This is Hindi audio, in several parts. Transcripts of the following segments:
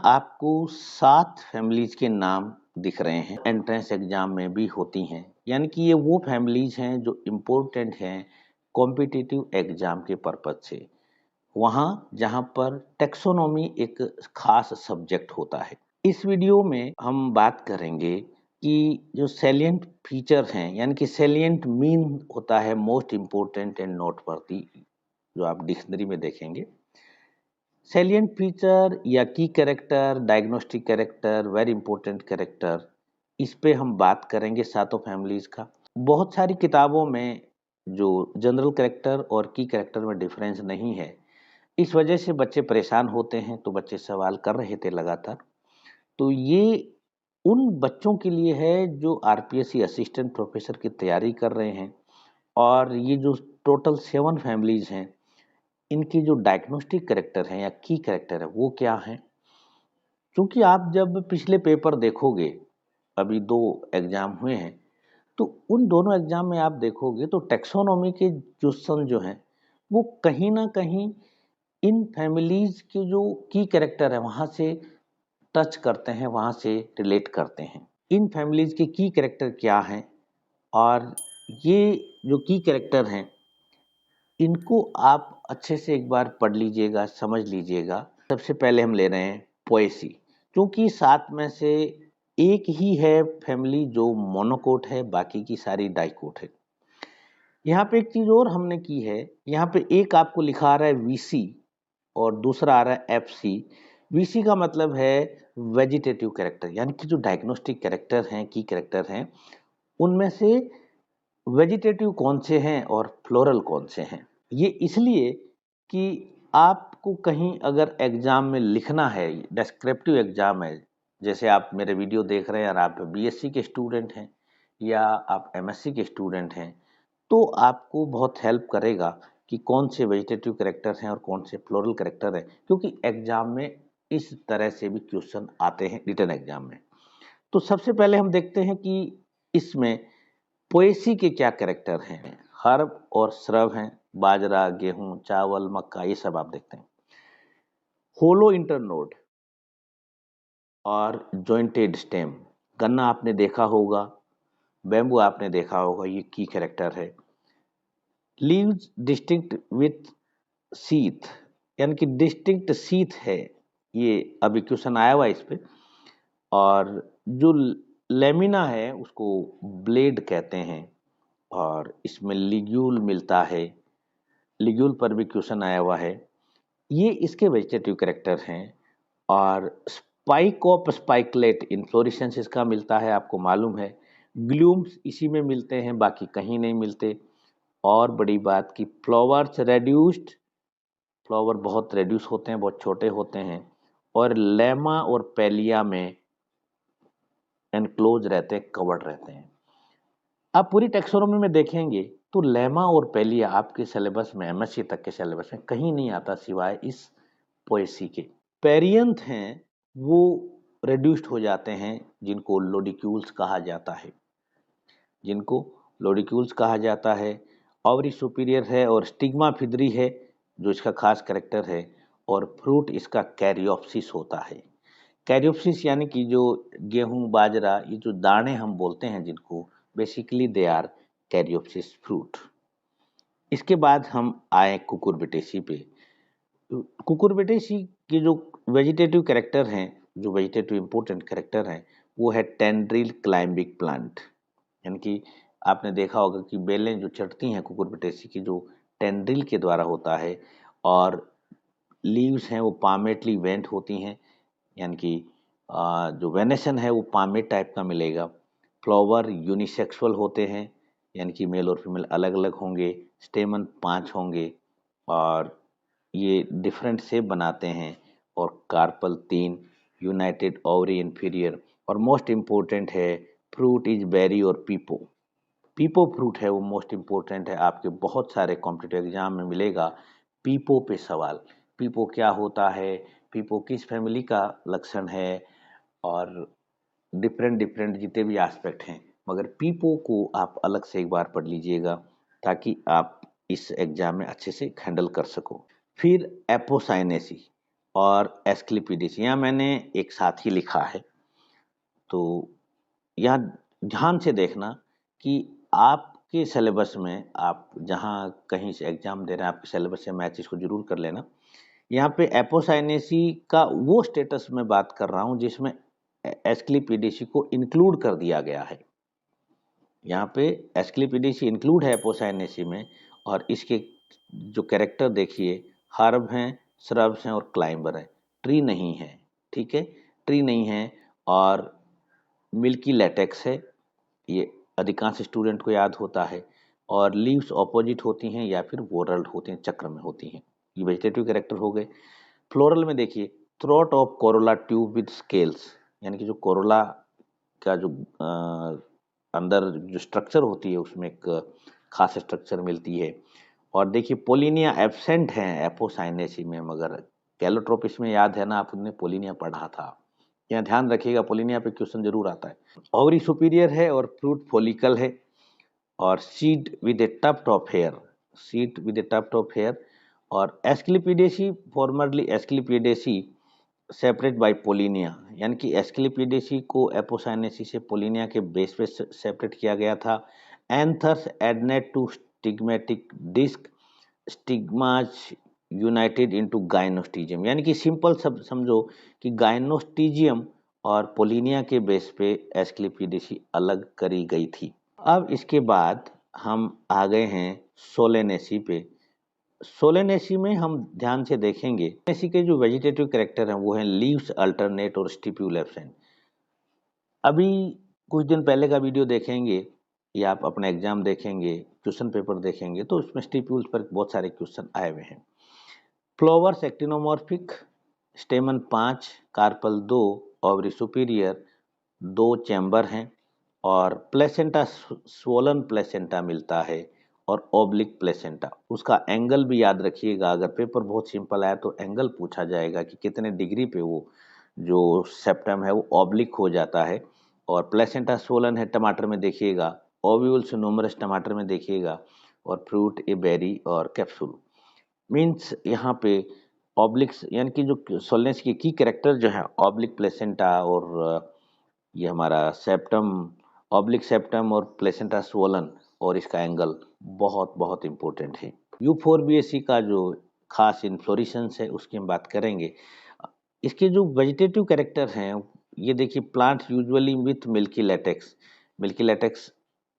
आपको 7 फैमिलीज के नाम दिख रहे हैं, एंट्रेंस एग्जाम में भी होती हैं। यानी कि ये वो फैमिलीज हैं जो इम्पोर्टेंट हैं कॉम्पिटिटिव एग्जाम के पर्पज से, वहाँ जहाँ पर टेक्सोनॉमी एक खास सब्जेक्ट होता है। इस वीडियो में हम बात करेंगे कि जो सैलिएंट फीचर हैं, यानी कि सैलिएंट मीन होता है मोस्ट इम्पोर्टेंट एंड नोटवर्थी, जो आप डिक्शनरी में देखेंगे। सैलिएंट फीचर या की character, diagnostic character, very important character, इस पे हम बात करेंगे सातों फैमिलीज का। बहुत सारी किताबों में जो जनरल कैरेक्टर और की कैरेक्टर में डिफरेंस नहीं है, इस वजह से बच्चे परेशान होते हैं, तो बच्चे सवाल कर रहे थे लगातार। तो ये उन बच्चों के लिए है जो आरपीएससी असिस्टेंट प्रोफेसर की तैयारी कर रहे हैं। और ये जो टोटल 7 फैमिलीज हैं, इनकी जो डायग्नोस्टिक कैरेक्टर है या की कैरेक्टर है वो क्या है। क्योंकि आप जब पिछले पेपर देखोगे, अभी 2 एग्जाम हुए हैं, तो उन दोनों एग्जाम में आप देखोगे तो टैक्सोनॉमी के क्वेश्चन जो हैं वो कहीं ना कहीं इन फैमिलीज के जो की कैरेक्टर है वहाँ से टच करते हैं, वहाँ से रिलेट करते हैं। इन फैमिलीज के की कैरेक्टर क्या हैं और ये जो की कैरेक्टर हैं इनको आप अच्छे से एक बार पढ़ लीजिएगा, समझ लीजिएगा। सबसे पहले हम ले रहे हैं पोएसी, क्योंकि 7 में से एक ही है फैमिली जो मोनोकोट है, बाकी की सारी डाइकोट है। यहाँ पे एक चीज और हमने की है, यहाँ पे एक आपको लिखा आ रहा है वीसी और दूसरा आ रहा है एफसी। वीसी का मतलब है वेजिटेटिव कैरेक्टर, यानी कि जो डायग्नोस्टिक कैरेक्टर हैं, की कैरेक्टर हैं, उनमें से वेजिटेटिव कौन से हैं और फ्लोरल कौन से हैं। ये इसलिए कि आपको कहीं अगर एग्जाम में लिखना है, डिस्क्रिप्टिव एग्जाम है, जैसे आप मेरे वीडियो देख रहे हैं और आप बीएससी के स्टूडेंट हैं या आप एमएससी के स्टूडेंट हैं, तो आपको बहुत हेल्प करेगा कि कौन से वेजिटेटिव कैरेक्टर हैं और कौन से फ्लोरल कैरेक्टर हैं, क्योंकि एग्जाम में इस तरह से भी क्वेश्चन आते हैं रिटन एग्जाम में। तो सबसे पहले हम देखते हैं कि इसमें पोएसी के क्या कैरेक्टर हैं। हर्ब और श्रब हैं, बाजरा, गेहूं, चावल, मक्का, ये सब आप देखते हैं। होलो इंटरनोड और जॉइंटेड स्टेम, गन्ना आपने देखा होगा, बैम्बू आपने देखा होगा, ये की कैरेक्टर है। लीव्स डिस्टिंक्ट विथ सीथ, यानी कि डिस्टिंक्ट सीथ है, ये अभी क्वेश्चन आया हुआ इस पे। और जो लेमिना है उसको ब्लेड कहते हैं और इसमें लिग्यूल मिलता है, लिग्यूल पर भी क्वेश्चन आया हुआ है। ये इसके वेजिटेटिव कैरेक्टर हैं। और स्पाइक ऑफ स्पाइकलेट इन्फ्लोरेसेंस इसका मिलता है, आपको मालूम है। ग्लूम्स इसी में मिलते हैं, बाकी कहीं नहीं मिलते। और बड़ी बात कि फ्लावर्स रेड्यूस्ड, फ्लावर बहुत रेड्यूस होते हैं, बहुत छोटे होते हैं। और लेमा और पेलिया में एनक्लोज रहते हैं, कवर्ड रहते हैं। आप पूरी टेक्सोनोमी में देखेंगे तो लेमा और पेलिया आपके सिलेबस में, एमएससी तक के सिलेबस में कहीं नहीं आता सिवाय इस पोएसी के। पेरियंथ हैं वो रेड्यूस्ड हो जाते हैं, जिनको लोडिक्यूल्स कहा जाता है, जिनको लोडिक्यूल्स कहा जाता है। ओवरी सुपीरियर है और स्टिग्मा फिदरी है जो इसका खास कैरेक्टर है। और फ्रूट इसका कैरियोप्सिस होता है। कैरियोप्सिस यानी कि जो गेहूं, बाजरा, ये जो दाने हम बोलते हैं जिनको, basically they are caryopsis fruit. इसके बाद हम आए कुकुरबिटेसी पे। कुकुरबिटेसी के जो वेजिटेटिव कैरेक्टर हैं, जो वेजिटेटिव इंपॉर्टेंट कैरेक्टर हैं, वो है टेंड्रिल क्लाइम्बिक प्लांट। यानी कि आपने देखा होगा कि बेलें जो चढ़ती हैं कुकुरबिटेसी की, जो टेंड्रिल के द्वारा होता है। और लीव्स हैं वो पामेटली वेंट होती हैं, यानी कि जो वेनेशन है वो पामेट टाइप का मिलेगा। फ्लावर यूनिसेक्सुअल होते हैं, यानी कि मेल और फीमेल अलग अलग होंगे। स्टेमन 5 होंगे और ये डिफरेंट शेप बनाते हैं। और कार्पल 3, यूनाइटेड ओवरी इंफीरियर। और मोस्ट इम्पोर्टेंट है फ्रूट इज बेरी और पीपो। पीपो फ्रूट है वो मोस्ट इम्पोर्टेंट है, आपके बहुत सारे कॉम्पिटिटिव एग्जाम में मिलेगा पीपो पे सवाल। पीपो क्या होता है, पीपो किस फैमिली का लक्षण है, और डिफरेंट डिफरेंट जितने भी एस्पेक्ट हैं, मगर पीपो को आप अलग से एक बार पढ़ लीजिएगा ताकि आप इस एग्जाम में अच्छे से हैंडल कर सको। फिर एपोसाइनेसी और एस्क्लिपिडेसी, यहाँ मैंने एक साथ ही लिखा है, तो यहाँ ध्यान से देखना कि आपके सिलेबस में, आप जहाँ कहीं से एग्जाम दे रहे हैं आपके सिलेबस से मैच इसको जरूर कर लेना। यहाँ पे एपोसाइनेसी का वो स्टेटस में बात कर रहा हूँ जिसमें एस्क्लिपिडेसी को इंक्लूड कर दिया गया है। यहाँ पे एस्क्लिपिडेसी इंक्लूड है एपोसाइनेसी में, और इसके जो कैरेक्टर देखिए, हर्ब हैं, श्रब्स हैं और क्लाइंबर है, ट्री नहीं है। ठीक है, ट्री नहीं है और मिल्की लेटेक्स है, ये अधिकांश स्टूडेंट को याद होता है, और लीव्स ऑपोजिट होती हैं या फिर वोरल्ड होती हैं, चक्र में होती हैं। ये वेजिटेटिव कैरेक्टर हो गए। फ्लोरल में देखिए, throat of Corolla tube with scales, यानी कि जो कोरोला का जो अंदर जो स्ट्रक्चर होती है उसमें एक खास स्ट्रक्चर मिलती है। और देखिए पोलिनिया एब्सेंट है एपोसाइनेसी में, मगर कैलोट्रोपिस में याद है ना, आपने पोलिनिया पढ़ा था। यहाँ ध्यान रखिएगा, पोलिनिया पे क्वेश्चन जरूर आता है। ओवरी सुपीरियर है और फ्रूट फॉलिकल है, और seed with a tuft of hair, seed with a tuft of hair. और Asclepiadaceae, formerly Asclepiadaceae separate by pollinia, यानी कि एस्क्लिपिडेसी को एपोसाइनेसी से पोलिनिया के बेस पे सेपरेट किया गया था। Anthers adnate to stigmatic disc, stigmas united into gynostegium, यानी कि सिंपल सब समझो कि गाइनोस्टिजियम और पोलिनिया के बेस पे एस्क्लिपिडेसी अलग करी गई थी। अब इसके बाद हम आ गए हैं सोलेनेसी पे। सोलेनेसी में हम ध्यान से देखेंगे, सोलेनेसी के जो वेजिटेटिव कैरेक्टर हैं वो हैं लीव्स अल्टरनेट और स्टिप्यूल एब्सेंट। अभी कुछ दिन पहले का वीडियो देखेंगे या आप अपना एग्जाम देखेंगे, क्वेश्चन पेपर देखेंगे, तो उसमें स्टिप्यूल्स पर बहुत सारे क्वेश्चन आए हुए हैं। Flowers actinomorphic, stamen 5, carpel 2, ovary superior, 2 chamber हैं, और प्लेसेंटा स्वोलन प्लेसेंटा मिलता है, और ओब्लिक प्लेसेंटा। उसका एंगल भी याद रखिएगा, अगर पेपर बहुत सिंपल आया तो एंगल पूछा जाएगा कि कितने डिग्री पे वो जो सेप्टम है वो ऑब्लिक हो जाता है। और प्लेसेंटा स्वोलन है, टमाटर में देखिएगा, ओव्यूल्स न्यूमरस टमाटर में देखिएगा, और फ्रूट ए बेरी और कैप्सूल। मीन्स यहाँ पे ऑब्लिक्स, यानी कि जो सोलनेस की की कैरेक्टर जो है ऑब्लिक प्लेसेंटा, और ये हमारा सेप्टम, ऑब्लिक सेप्टम और प्लेसेंटा स्वोलन, और इसका एंगल बहुत बहुत इम्पोर्टेंट है। यूफोरबिएसी का जो खास इन्फ्लोरेसेंस है उसकी हम बात करेंगे। इसके जो वेजिटेटिव कैरेक्टर हैं, ये देखिए, plant usually with milky latex, milky latex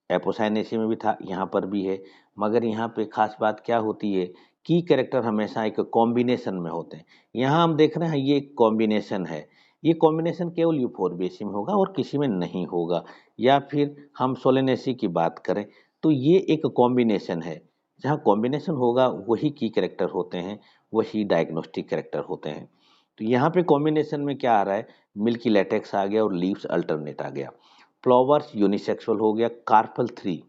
Apocynaceae में भी था, यहाँ पर भी है, मगर यहाँ पे खास बात क्या होती है, की कैरेक्टर हमेशा एक कॉम्बिनेशन में होते हैं। यहाँ हम देख रहे हैं ये एक कॉम्बिनेशन है, ये कॉम्बिनेशन केवल यूफोरबिएसी में होगा और किसी में नहीं होगा। या फिर हम सोलेनेसी की बात करें तो ये एक कॉम्बिनेशन है, जहाँ कॉम्बिनेशन होगा वही की कैरेक्टर होते हैं, वही डायग्नोस्टिक कैरेक्टर होते हैं। तो यहाँ पे कॉम्बिनेशन में क्या आ रहा है, मिल्की लेटेक्स आ गया और लीव्स अल्टरनेट आ गया। फ्लावर्स यूनिसेक्सुअल हो गया, कार्पल 3,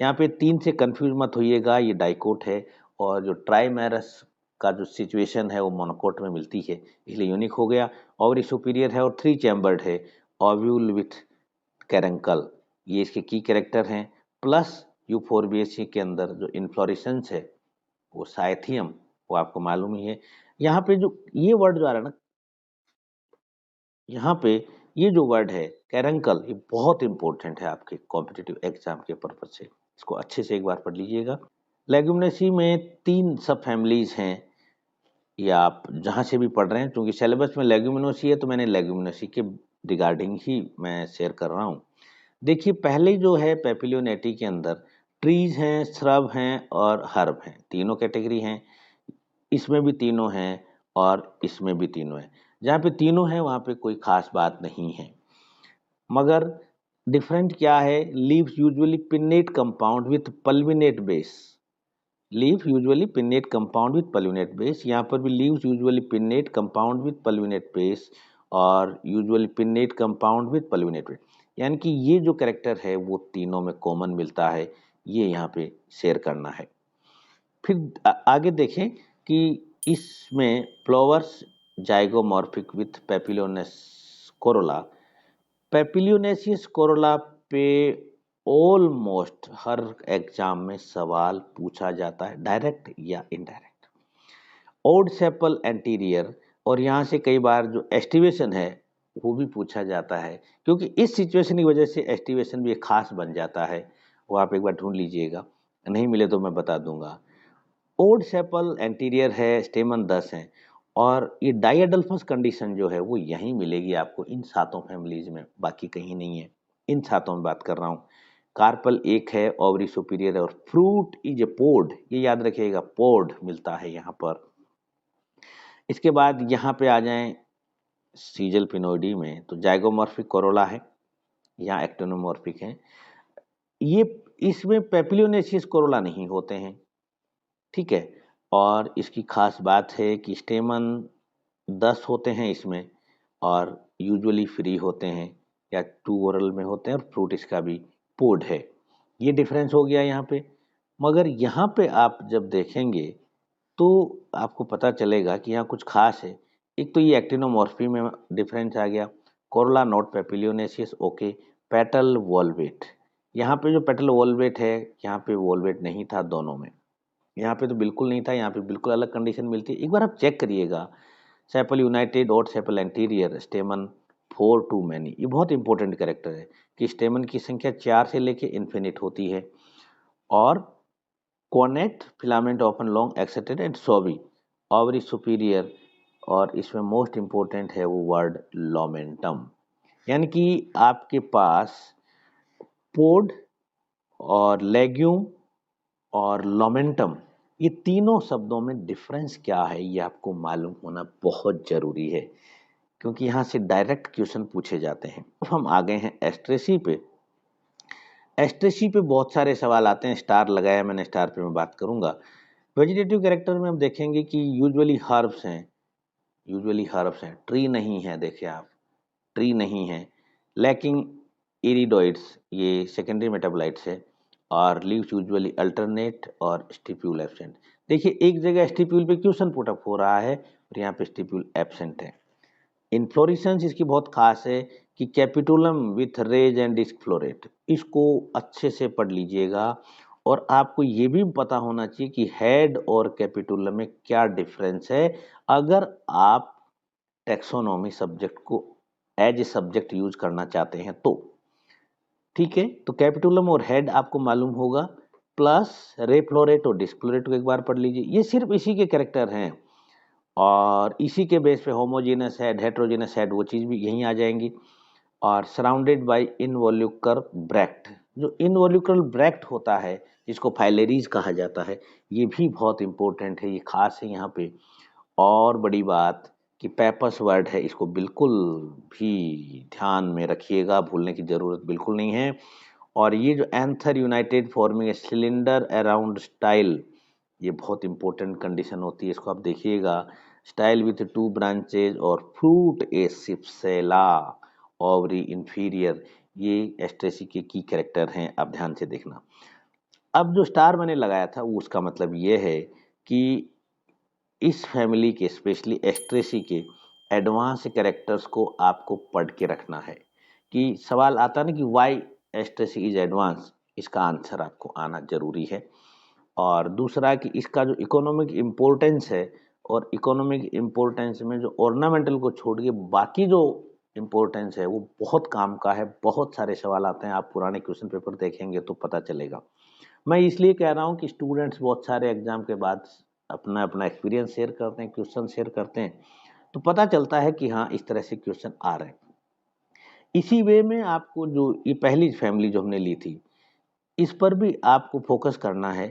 यहाँ पे 3 से कंफ्यूज मत होइएगा, ये डाइकोट है, और जो ट्राइमेरस का जो सिचुएशन है वो मोनोकोट में मिलती है, इसलिए यूनिक हो गया। ओवरी सुपीरियर है और 3 चैम्बर्ड है, ओव्यूल विथ कैरेंकल, ये इसके की कैरेक्टर हैं। प्लस यूफोरबिएसी के अंदर जो इन्फ्लोरेसेंस है वो साइथियम, वो आपको मालूम ही है। यहाँ पे जो ये वर्ड जो आ रहा है ना, यहाँ पे ये जो वर्ड है कैरेंकल, ये बहुत इंपॉर्टेंट है आपके कॉम्पिटिटिव एग्जाम के पर्पज से, इसको अच्छे से एक बार पढ़ लीजिएगा। लेग्यूमिनेसी में 3 सब फैमिलीज हैं, या आप जहाँ से भी पढ़ रहे हैं, क्योंकि सिलेबस में लेग्यूमिनोसी है तो मैंने लेग्यूमिनोसी के रिगार्डिंग ही मैं शेयर कर रहा हूँ। देखिए, पहले जो है पेपिलियोनेटी के अंदर ट्रीज हैं, श्रब हैं और हर्ब हैं, तीनों कैटेगरी हैं। इसमें भी तीनों हैं और इसमें भी तीनों हैं। जहाँ पे तीनों हैं वहाँ पे कोई खास बात नहीं है, मगर डिफरेंट क्या है, leaves usually pinnate compound with pulvinate base, leaf usually pinnate compound with pulvinate base. यहाँ पर भी leaves usually pinnate compound with pulvinate base, और usually pinnate compound with pulvinate base, यानी कि ये जो कैरेक्टर है वो तीनों में कॉमन मिलता है, ये यहाँ पे शेयर करना है। फिर आगे देखें कि इसमें flowers zygomorphic with papilionaceous corolla, papilionaceous corolla पे ऑलमोस्ट हर एग्जाम में सवाल पूछा जाता है, डायरेक्ट या इनडायरेक्ट। ओड सेपल एंटीरियर, और यहाँ से कई बार जो एस्टिवेशन है वो भी पूछा जाता है, क्योंकि इस सिचुएशन की वजह से एस्टिवेशन भी एक खास बन जाता है। वो आप एक बार ढूंढ लीजिएगा, नहीं मिले तो मैं बता दूंगा। ओड सेपल एंटीरियर है, स्टेमन 10 है, और ये डाइअडल्फस कंडीशन जो है वो यहीं मिलेगी आपको इन सातों फैमिलीज में, बाकी कहीं नहीं है। इन सातों में बात कर रहा हूँ। कार्पल एक है, ओवरी सुपीरियर है, और फ्रूट इज ए पोड, ये याद रखिएगा, पोड मिलता है यहाँ पर। इसके बाद यहाँ पे आ जाएं सीजल पिनोइडी में, तो जाइगोमॉर्फिक कोरोला है, यहाँ एक्टिनोमॉर्फिक है। ये इसमें पेपिलोनेशियस कोरोला नहीं होते हैं, ठीक है। और इसकी खास बात है कि स्टेमन 10 होते हैं इसमें, और यूजुअली फ्री होते हैं या टू ओरल में होते हैं, और फ्रूट इसका भी पोड है। ये डिफरेंस हो गया यहाँ पे। मगर यहाँ पे आप जब देखेंगे तो आपको पता चलेगा कि यहाँ कुछ खास है। एक तो ये एक्टिनोमॉर्फी में डिफरेंस आ गया, corolla not papilionaceous, okay. Petal valvate, यहाँ पे जो पेटल वॉल्वेट है, यहाँ पे वॉल्वेट नहीं था दोनों में, यहाँ पे तो बिल्कुल नहीं था, यहाँ पे बिल्कुल अलग कंडीशन मिलती है। एक बार आप चेक करिएगा, सेपल यूनाइटेड और sepal anterior, stamen 4 to many. ये बहुत इंपॉर्टेंट कैरेक्टर है कि स्टेमन की संख्या 4 से लेके इन्फिनिट होती है, और connate filament often long exserted and सॉवी, ओवरी सुपीरियर, और इसमें मोस्ट इंपॉर्टेंट है वो वर्ड लोमेंटम, यानी कि आपके पास पोड और लेग्यूम और लोमेंटम, ये तीनों शब्दों में डिफरेंस क्या है ये आपको मालूम होना बहुत जरूरी है, क्योंकि यहाँ से डायरेक्ट क्वेश्चन पूछे जाते हैं। अब हम आ गए हैं एस्ट्रेसी पे। एस्ट्रेसी पे बहुत सारे सवाल आते हैं, स्टार लगाया मैंने, स्टार पे मैं बात करूंगा। वेजिटेटिव कैरेक्टर में हम देखेंगे कि यूजुअली हर्ब्स हैं, यूजुअली हर्ब्स हैं, ट्री नहीं है, देखिए आप, ट्री नहीं है, लेकिन इरिडोइड्स ये सेकेंडरी मेटाबोलाइट्स है, और लीव्स यूजुअली अल्टरनेट और स्टिप्यूल एब्सेंट। देखिए एक जगह स्टिप्यूल पे क्वेश्चन पुट अप हो रहा है और यहाँ पे स्टिप्यूल एब्सेंट है। इन्फ्लोरेसेंस इसकी बहुत खास है कि capitulum with rays and disc floret, इसको अच्छे से पढ़ लीजिएगा। और आपको ये भी पता होना चाहिए कि हेड और कैपिटुलम में क्या डिफरेंस है, अगर आप टेक्सोनॉमी सब्जेक्ट को एज ए सब्जेक्ट यूज करना चाहते हैं तो। ठीक है, तो कैपिटुलम और हेड आपको मालूम होगा, प्लस रे फ्लोरेट और डिस्क फ्लोरेट को एक बार पढ़ लीजिए। ये सिर्फ इसी के कैरेक्टर हैं, और इसी के बेस पे होमोजेनस हेड, हेट्रोजेनस हेड, वो चीज़ भी यहीं आ जाएंगी। और सराउंडेड बाय इनवॉल्यूकर ब्रैक्ट, जो इनवॉल्यूकर ब्रैक्ट होता है जिसको फाइलेरीज कहा जाता है, ये भी बहुत इंपॉर्टेंट है, ये खास है यहाँ पे। और बड़ी बात कि पेपस वर्ड है, इसको बिल्कुल भी ध्यान में रखिएगा, भूलने की जरूरत बिल्कुल नहीं है। और ये जो anther United forming cylinder around style, ये बहुत इंपॉर्टेंट कंडीशन होती है, इसको आप देखिएगा। स्टाइल विथ 2 ब्रांचेज और फ्रूट ए सिप्सेला, ओवरी इंफीरियर, ये एस्ट्रेसी के की कैरेक्टर हैं, आप ध्यान से देखना। अब जो स्टार मैंने लगाया था वो उसका मतलब ये है कि इस फैमिली के, स्पेशली एस्ट्रेसी के एडवांस कैरेक्टर्स को आपको पढ़ के रखना है। कि सवाल आता ना कि वाई एस्ट्रेसी इज एडवांस, इसका आंसर आपको आना जरूरी है। और दूसरा कि इसका जो इकोनॉमिक इम्पोर्टेंस है, और इकोनॉमिक इम्पोर्टेंस में जो ऑर्नामेंटल को छोड़ के बाकी जो इम्पोर्टेंस है वो बहुत काम का है। बहुत सारे सवाल आते हैं, आप पुराने क्वेश्चन पेपर देखेंगे तो पता चलेगा। मैं इसलिए कह रहा हूँ कि स्टूडेंट्स बहुत सारे एग्जाम के बाद अपना अपना एक्सपीरियंस शेयर करते हैं, क्वेश्चन शेयर करते हैं, तो पता चलता है कि हाँ इस तरह से क्वेश्चन आ रहे हैं। इसी वे में आपको जो ये पहली फैमिली जो हमने ली थी, इस पर भी आपको फोकस करना है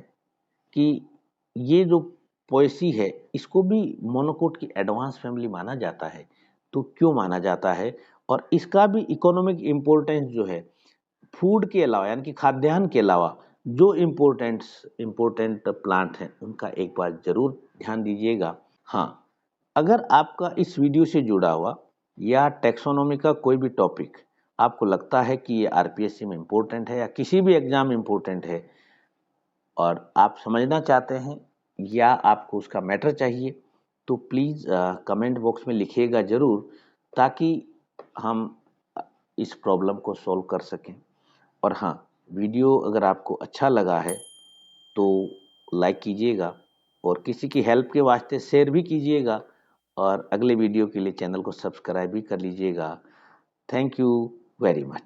कि ये जो पोएसी है इसको भी मोनोकोट की एडवांस फैमिली माना जाता है। तो क्यों माना जाता है, और इसका भी इकोनॉमिक इम्पोर्टेंस जो है, फूड के अलावा यानी कि खाद्यान्न के अलावा जो इम्पोर्टेंट प्लांट हैं उनका एक बार जरूर ध्यान दीजिएगा। हाँ, अगर आपका इस वीडियो से जुड़ा हुआ या टैक्सोनॉमी का कोई भी टॉपिक आपको लगता है कि ये आरपीएससी में इम्पोर्टेंट है या किसी भी एग्जाम में इम्पोर्टेंट है, और आप समझना चाहते हैं या आपको उसका मैटर चाहिए, तो प्लीज़ कमेंट बॉक्स में लिखिएगा ज़रूर, ताकि हम इस प्रॉब्लम को सॉल्व कर सकें। और हाँ, वीडियो अगर आपको अच्छा लगा है तो लाइक कीजिएगा, और किसी की हेल्प के वास्ते शेयर भी कीजिएगा और अगले वीडियो के लिए चैनल को सब्सक्राइब भी कर लीजिएगा। Thank you very much.